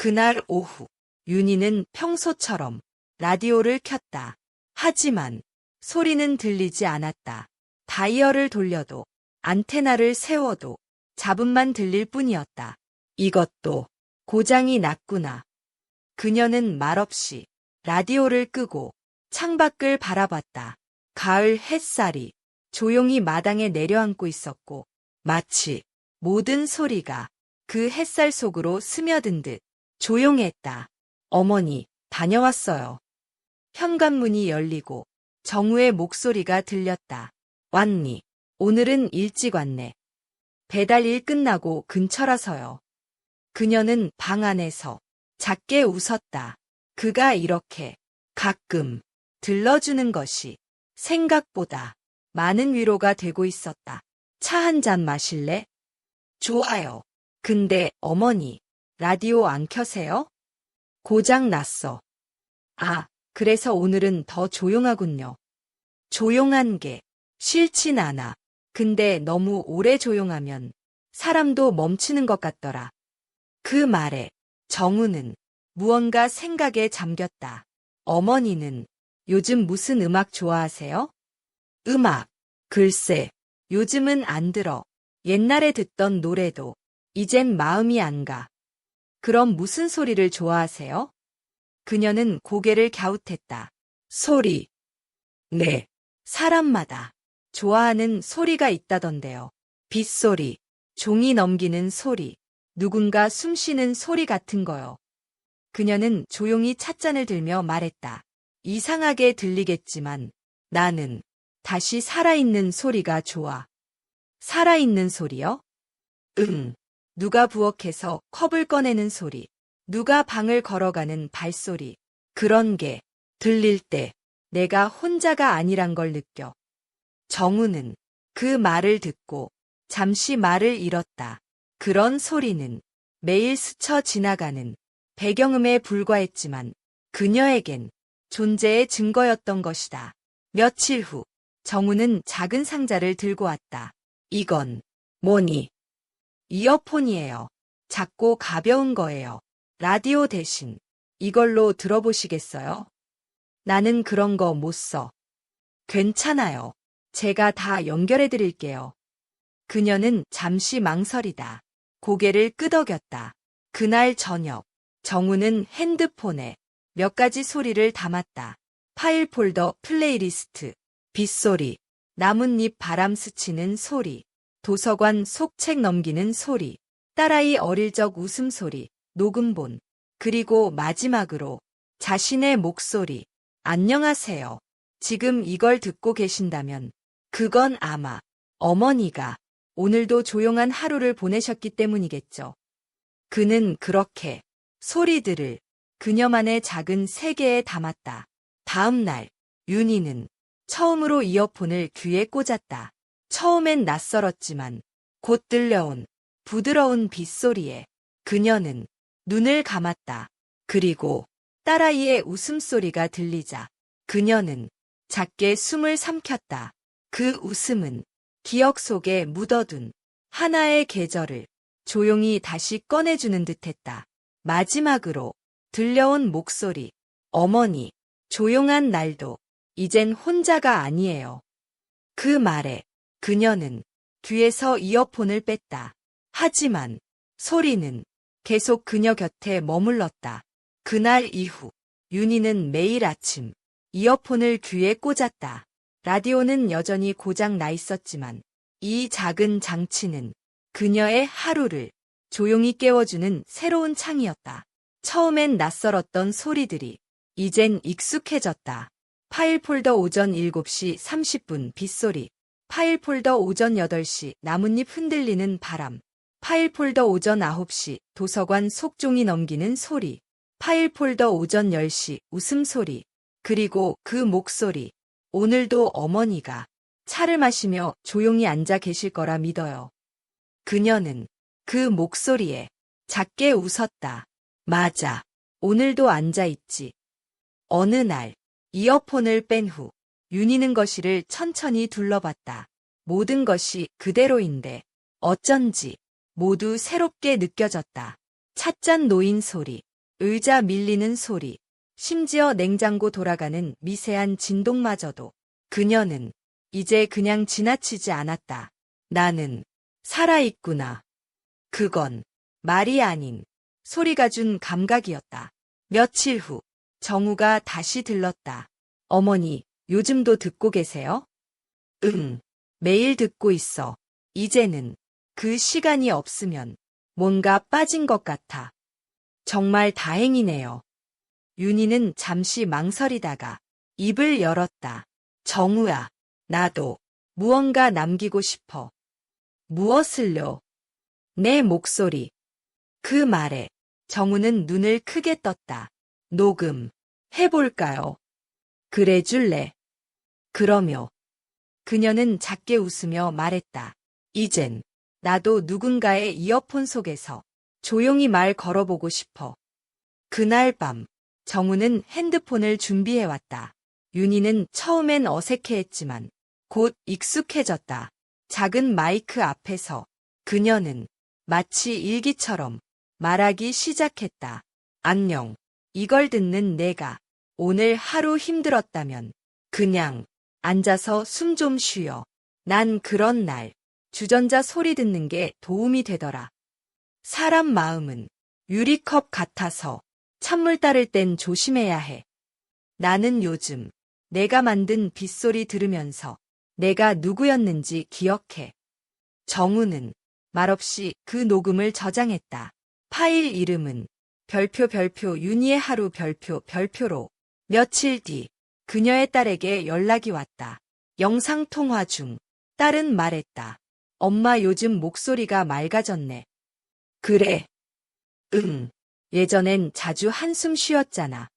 그날 오후, 윤희는 평소처럼 라디오를 켰다. 하지만 소리는 들리지 않았다. 다이얼을 돌려도 안테나를 세워도 잡음만 들릴 뿐이었다. 이것도 고장이 났구나. 그녀는 말없이 라디오를 끄고 창밖을 바라봤다. 가을 햇살이 조용히 마당에 내려앉고 있었고 마치 모든 소리가 그 햇살 속으로 스며든 듯 조용했다. 어머니, 다녀왔어요. 현관문이 열리고 정우의 목소리가 들렸다. 왔니? 오늘은 일찍 왔네. 배달일 끝나고 근처라서요. 그녀는 방 안에서 작게 웃었다. 그가 이렇게 가끔 들러주는 것이 생각보다 많은 위로가 되고 있었다. 차 한 잔 마실래? 좋아요. 근데 어머니, 라디오 안 켜세요? 고장 났어. 아, 그래서 오늘은 더 조용하군요. 조용한 게 싫진 않아. 근데 너무 오래 조용하면 사람도 멈추는 것 같더라. 그 말에 정우는 무언가 생각에 잠겼다. 어머니는 요즘 무슨 음악 좋아하세요? 음악. 글쎄, 요즘은 안 들어. 옛날에 듣던 노래도 이젠 마음이 안 가. 그럼 무슨 소리를 좋아하세요? 그녀는 고개를 갸웃했다. 소리. 네. 사람마다 좋아하는 소리가 있다던데요. 빗소리, 종이 넘기는 소리, 누군가 숨 쉬는 소리 같은 거요. 그녀는 조용히 찻잔을 들며 말했다. 이상하게 들리겠지만 나는 다시 살아있는 소리가 좋아. 살아있는 소리요? 누가 부엌에서 컵을 꺼내는 소리, 누가 방을 걸어가는 발소리, 그런 게 들릴 때 내가 혼자가 아니란 걸 느껴. 정우는 그 말을 듣고 잠시 말을 잃었다. 그런 소리는 매일 스쳐 지나가는 배경음에 불과했지만 그녀에겐 존재의 증거였던 것이다. 며칠 후 정우는 작은 상자를 들고 왔다. 이건 뭐니? 이어폰이에요. 작고 가벼운 거예요. 라디오 대신 이걸로 들어보시겠어요? 나는 그런 거 못 써. 괜찮아요. 제가 다 연결해 드릴게요. 그녀는 잠시 망설이다 고개를 끄덕였다. 그날 저녁, 정우는 핸드폰에 몇 가지 소리를 담았다. 파일 폴더 플레이리스트, 빗소리, 나뭇잎 바람 스치는 소리, 도서관 속 책 넘기는 소리, 딸아이 어릴 적 웃음소리, 녹음본, 그리고 마지막으로 자신의 목소리. 안녕하세요. 지금 이걸 듣고 계신다면 그건 아마 어머니가 오늘도 조용한 하루를 보내셨기 때문이겠죠. 그는 그렇게 소리들을 그녀만의 작은 세계에 담았다. 다음 날, 윤희는 처음으로 이어폰을 귀에 꽂았다. 처음엔 낯설었지만 곧 들려온 부드러운 빗소리에 그녀는 눈을 감았다. 그리고 딸아이의 웃음소리가 들리자 그녀는 작게 숨을 삼켰다. 그 웃음은 기억 속에 묻어둔 하나의 계절을 조용히 다시 꺼내주는 듯했다. 마지막으로 들려온 목소리. 어머니, 조용한 날도 이젠 혼자가 아니에요. 그 말에 그녀는 귀에서 이어폰을 뺐다. 하지만 소리는 계속 그녀 곁에 머물렀다. 그날 이후 윤희는 매일 아침 이어폰을 귀에 꽂았다. 라디오는 여전히 고장 나 있었지만 이 작은 장치는 그녀의 하루를 조용히 깨워주는 새로운 창이었다. 처음엔 낯설었던 소리들이 이젠 익숙해졌다. 파일 폴더 오전 7시 30분 빗소리, 파일 폴더 오전 8시 나뭇잎 흔들리는 바람, 파일 폴더 오전 9시 도서관 속종이 넘기는 소리, 파일 폴더 오전 10시 웃음소리, 그리고 그 목소리. 오늘도 어머니가 차를 마시며 조용히 앉아 계실 거라 믿어요. 그녀는 그 목소리에 작게 웃었다. 맞아. 오늘도 앉아있지. 어느 날 이어폰을 뺀 후 윤희는 거실을 천천히 둘러봤다. 모든 것이 그대로인데 어쩐지 모두 새롭게 느껴졌다. 찻잔 놓인 소리, 의자 밀리는 소리, 심지어 냉장고 돌아가는 미세한 진동마저도 그녀는 이제 그냥 지나치지 않았다. 나는 살아있구나. 그건 말이 아닌 소리가 준 감각이었다. 며칠 후 정우가 다시 들렀다. 어머니, 요즘도 듣고 계세요? 응, 매일 듣고 있어. 이제는 그 시간이 없으면 뭔가 빠진 것 같아. 정말 다행이네요. 윤희는 잠시 망설이다가 입을 열었다. 정우야, 나도 무언가 남기고 싶어. 무엇을요? 내 목소리. 그 말에 정우는 눈을 크게 떴다. 녹음 해볼까요? 그래 줄래? 그러며 그녀는 작게 웃으며 말했다. 이젠 나도 누군가의 이어폰 속에서 조용히 말 걸어보고 싶어. 그날 밤 정우는 핸드폰을 준비해왔다. 윤희는 처음엔 어색해했지만 곧 익숙해졌다. 작은 마이크 앞에서 그녀는 마치 일기처럼 말하기 시작했다. 안녕. 이걸 듣는 내가 오늘 하루 힘들었다면 그냥 앉아서 숨 좀 쉬어. 난 그런 날 주전자 소리 듣는 게 도움이 되더라. 사람 마음은 유리컵 같아서 찬물 따를 땐 조심해야 해. 나는 요즘 내가 만든 빗소리 들으면서 내가 누구였는지 기억해. 정우는 말없이 그 녹음을 저장했다. 파일 이름은 별표 윤희의 하루 별표로. 며칠 뒤 그녀의 딸에게 연락이 왔다. 영상통화 중 딸은 말했다. 엄마 요즘 목소리가 맑아졌네. 그래. 응. 예전엔 자주 한숨 쉬었잖아.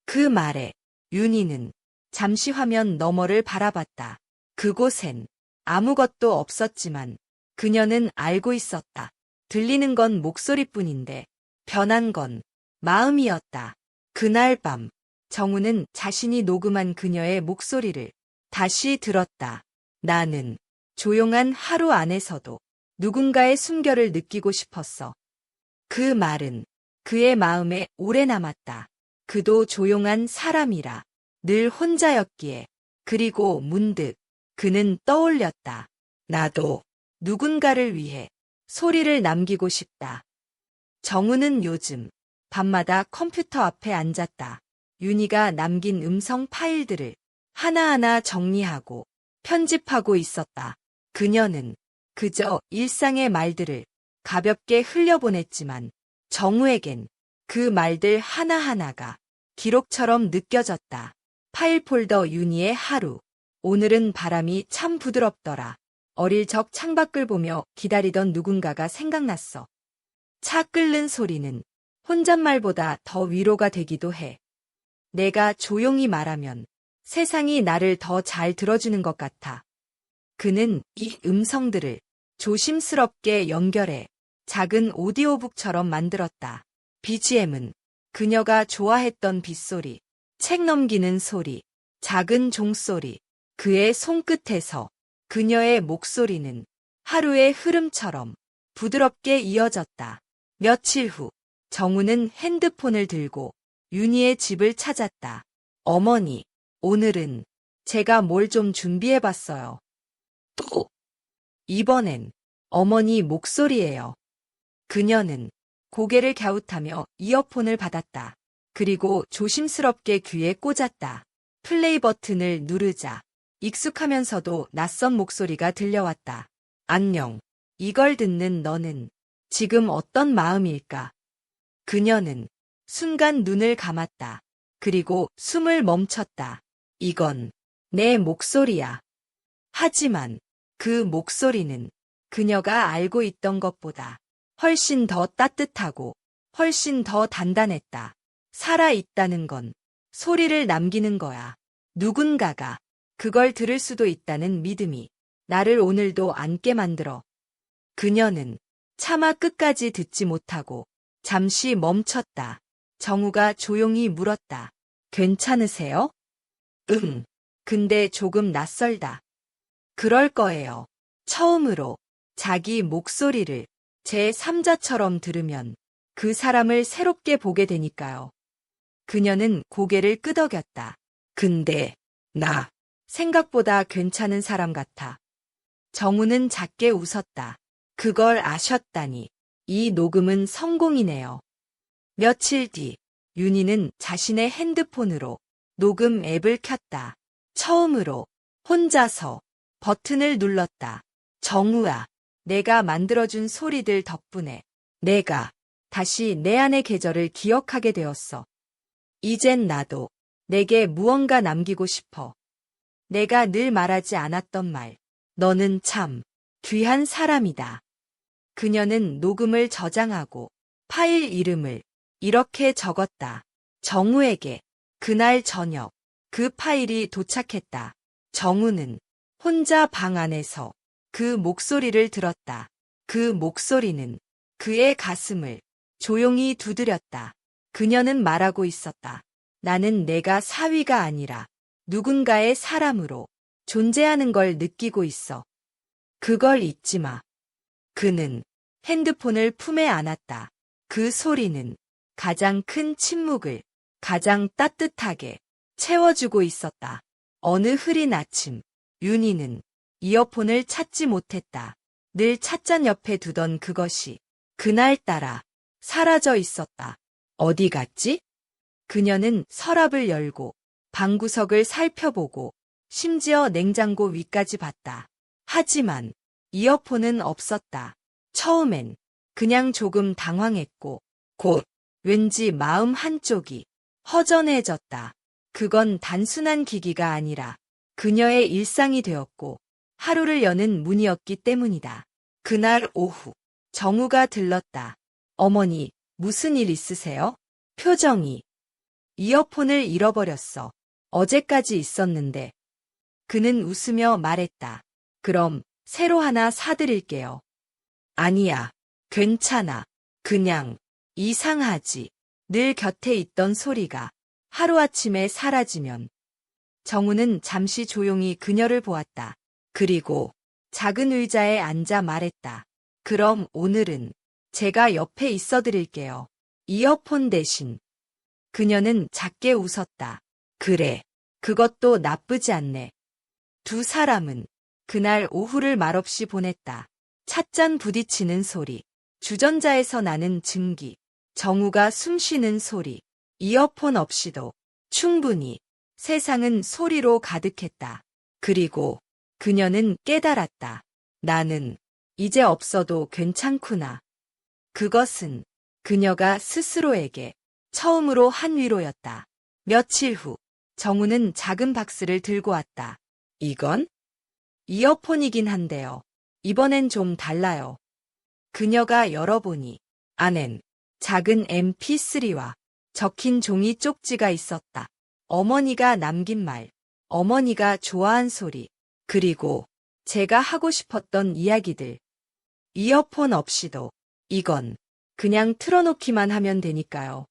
그 말에 윤희는 잠시 화면 너머를 바라봤다. 그곳엔 아무것도 없었지만 그녀는 알고 있었다. 들리는 건 목소리뿐인데 변한 건 마음이었다. 그날 밤 정우는 자신이 녹음한 그녀의 목소리를 다시 들었다. 나는 조용한 하루 안에서도 누군가의 숨결을 느끼고 싶었어. 그 말은 그의 마음에 오래 남았다. 그도 조용한 사람이라 늘 혼자였기에. 그리고 문득 그는 떠올렸다. 나도 누군가를 위해 소리를 남기고 싶다. 정우는 요즘 밤마다 컴퓨터 앞에 앉았다. 윤희가 남긴 음성 파일들을 하나하나 정리하고 편집하고 있었다. 그녀는 그저 일상의 말들을 가볍게 흘려보냈지만 정우에겐 그 말들 하나하나가 기록처럼 느껴졌다. 파일 폴더 윤희의 하루. 오늘은 바람이 참 부드럽더라. 어릴 적 창밖을 보며 기다리던 누군가가 생각났어. 차 끓는 소리는 혼잣말보다 더 위로가 되기도 해. 내가 조용히 말하면 세상이 나를 더 잘 들어주는 것 같아. 그는 이 음성들을 조심스럽게 연결해 작은 오디오북처럼 만들었다. BGM은 그녀가 좋아했던 빗소리, 책 넘기는 소리, 작은 종소리, 그의 손끝에서 그녀의 목소리는 하루의 흐름처럼 부드럽게 이어졌다. 며칠 후 정우는 핸드폰을 들고 윤희의 집을 찾았다. 어머니, 오늘은 제가 뭘 좀 준비해봤어요. 또 이번엔 어머니 목소리예요. 그녀는 고개를 갸웃하며 이어폰을 받았다. 그리고 조심스럽게 귀에 꽂았다. 플레이 버튼을 누르자 익숙하면서도 낯선 목소리가 들려왔다. 안녕. 이걸 듣는 너는 지금 어떤 마음일까? 그녀는 순간 눈을 감았다. 그리고 숨을 멈췄다. 이건 내 목소리야. 하지만 그 목소리는 그녀가 알고 있던 것보다 훨씬 더 따뜻하고 훨씬 더 단단했다. 살아있다는 건 소리를 남기는 거야. 누군가가 그걸 들을 수도 있다는 믿음이 나를 오늘도 앉게 만들어. 그녀는 차마 끝까지 듣지 못하고 잠시 멈췄다. 정우가 조용히 물었다. 괜찮으세요? 응. 근데 조금 낯설다. 그럴 거예요. 처음으로 자기 목소리를 제3자처럼 들으면 그 사람을 새롭게 보게 되니까요. 그녀는 고개를 끄덕였다. 근데 나 생각보다 괜찮은 사람 같아. 정우는 작게 웃었다. 그걸 아셨다니. 이 녹음은 성공이네요. 며칠 뒤 윤희는 자신의 핸드폰으로 녹음 앱을 켰다. 처음으로 혼자서 버튼을 눌렀다. 정우야, 내가 만들어준 소리들 덕분에 내가 다시 내 안의 계절을 기억하게 되었어. 이젠 나도 내게 무언가 남기고 싶어. 내가 늘 말하지 않았던 말. 너는 참 귀한 사람이다. 그녀는 녹음을 저장하고 파일 이름을 이렇게 적었다. 정우에게. 그날 저녁 그 파일이 도착했다. 정우는 혼자 방 안에서 그 목소리를 들었다. 그 목소리는 그의 가슴을 조용히 두드렸다. 그녀는 말하고 있었다. 나는 내가 사위가 아니라 누군가의 사람으로 존재하는 걸 느끼고 있어. 그걸 잊지 마. 그는 핸드폰을 품에 안았다. 그 소리는 가장 큰 침묵을 가장 따뜻하게 채워주고 있었다. 어느 흐린 아침, 윤희는 이어폰을 찾지 못했다. 늘 찻잔 옆에 두던 그것이 그날따라 사라져 있었다. 어디 갔지? 그녀는 서랍을 열고 방구석을 살펴보고 심지어 냉장고 위까지 봤다. 하지만 이어폰은 없었다. 처음엔 그냥 조금 당황했고 곧 왠지 마음 한쪽이 허전해졌다. 그건 단순한 기기가 아니라 그녀의 일상이 되었고 하루를 여는 문이었기 때문이다. 그날 오후 정우가 들렀다. 어머니, 무슨 일 있으세요? 표정이. 이어폰을 잃어버렸어. 어제까지 있었는데. 그는 웃으며 말했다. 그럼 새로 하나 사드릴게요. 아니야, 괜찮아. 그냥 이상하지. 늘 곁에 있던 소리가 하루아침에 사라지면. 정우는 잠시 조용히 그녀를 보았다. 그리고 작은 의자에 앉아 말했다. 그럼 오늘은 제가 옆에 있어 드릴게요. 이어폰 대신. 그녀는 작게 웃었다. 그래, 그것도 나쁘지 않네. 두 사람은 그날 오후를 말없이 보냈다. 찻잔 부딪히는 소리, 주전자에서 나는 증기, 정우가 숨쉬는 소리, 이어폰 없이도 충분히 세상은 소리로 가득했다. 그리고 그녀는 깨달았다. 나는 이제 없어도 괜찮구나. 그것은 그녀가 스스로에게 처음으로 한 위로였다. 며칠 후 정우는 작은 박스를 들고 왔다. 이건? 이어폰이긴 한데요. 이번엔 좀 달라요. 그녀가 열어보니 안엔 작은 mp3와 적힌 종이 쪽지가 있었다. 어머니가 남긴 말, 어머니가 좋아한 소리, 그리고 제가 하고 싶었던 이야기들. 이어폰 없이도 이건 그냥 틀어놓기만 하면 되니까요.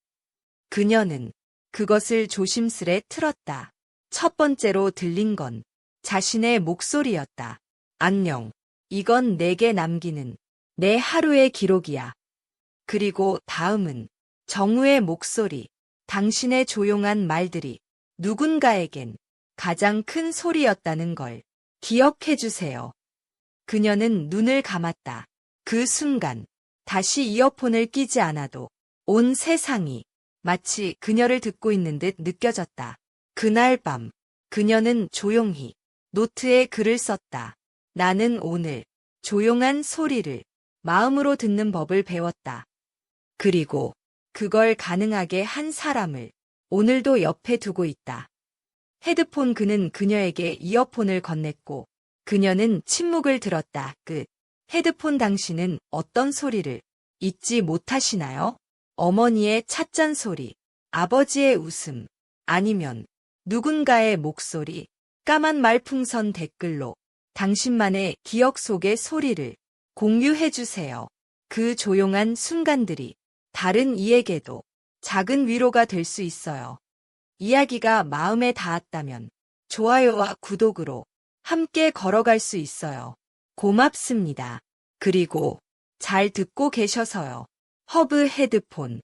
그녀는 그것을 조심스레 틀었다. 첫 번째로 들린 건 자신의 목소리였다. 안녕. 이건 내게 남기는 내 하루의 기록이야. 그리고 다음은 정우의 목소리, 당신의 조용한 말들이 누군가에겐 가장 큰 소리였다는 걸 기억해 주세요. 그녀는 눈을 감았다. 그 순간 다시 이어폰을 끼지 않아도 온 세상이 마치 그녀를 듣고 있는 듯 느껴졌다. 그날 밤 그녀는 조용히 노트에 글을 썼다. 나는 오늘 조용한 소리를 마음으로 듣는 법을 배웠다. 그리고 그걸 가능하게 한 사람을 오늘도 옆에 두고 있다. 헤드폰. 그는 그녀에게 이어폰을 건넸고 그녀는 침묵을 들었다. 끝. 헤드폰. 당신은 어떤 소리를 잊지 못하시나요? 어머니의 찻잔 소리, 아버지의 웃음, 아니면 누군가의 목소리. 까만 말풍선 댓글로 당신만의 기억 속의 소리를 공유해 주세요. 그 조용한 순간들이 다른 이에게도 작은 위로가 될 수 있어요. 이야기가 마음에 닿았다면 좋아요와 구독으로 함께 걸어갈 수 있어요. 고맙습니다. 그리고 잘 듣고 계셔서요. 허브 헤드폰.